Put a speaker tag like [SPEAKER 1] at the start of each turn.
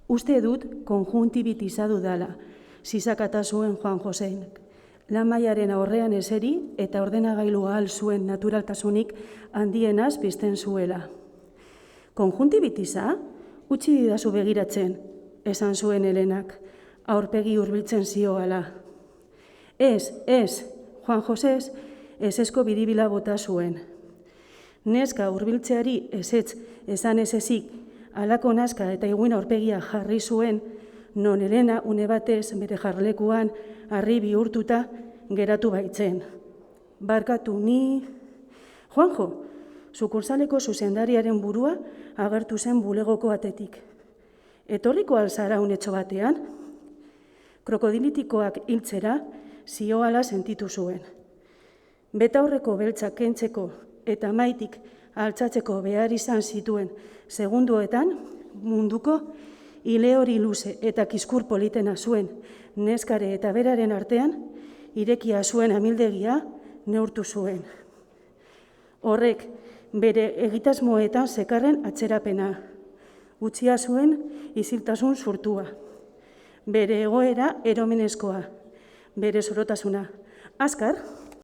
[SPEAKER 1] Uste dut konjuntibitiza dudala, zizakata zuen Juan Josenek. Lan mailaren aurrean eseri eta ordenagailua ahal zuen naturaltasunik handienaz pizten zuela. Konjuntibitiza? Utzi didazu begiratzen, esan zuen Helenak, aurpegi hurbiltzen zioala. Ez, Juan Josez ezesko biribila bota zuen. Neska hurbiltzeari ezetz esan ezezik, halako nazka eta iguin aurpegia jarri zuen, non Helena une batez bere jarlekuan harri bihurtuta geratu baitzen. Barkatu ni... Juanjo, sukursaleko zuzendariaren burua agertu zen bulegoko atetik. Etorriko alzara unetxo batean? Krokodilitikoak hiltzera zioala sentitu zuen. Betaurreko beltzak kentzeko eta maitik altzatzeko behar izan zituen segunduetan, munduko ile hori luze eta kiskur politena zuen neskare eta beraren artean, irekia zuen amildegia neurtu zuen. Horrek bere egitasmoetan zekarren atzerapena, utzia zuen iziltasun zurtua, bere egoera eromenezkoa, bere zorotasuna. Azkar,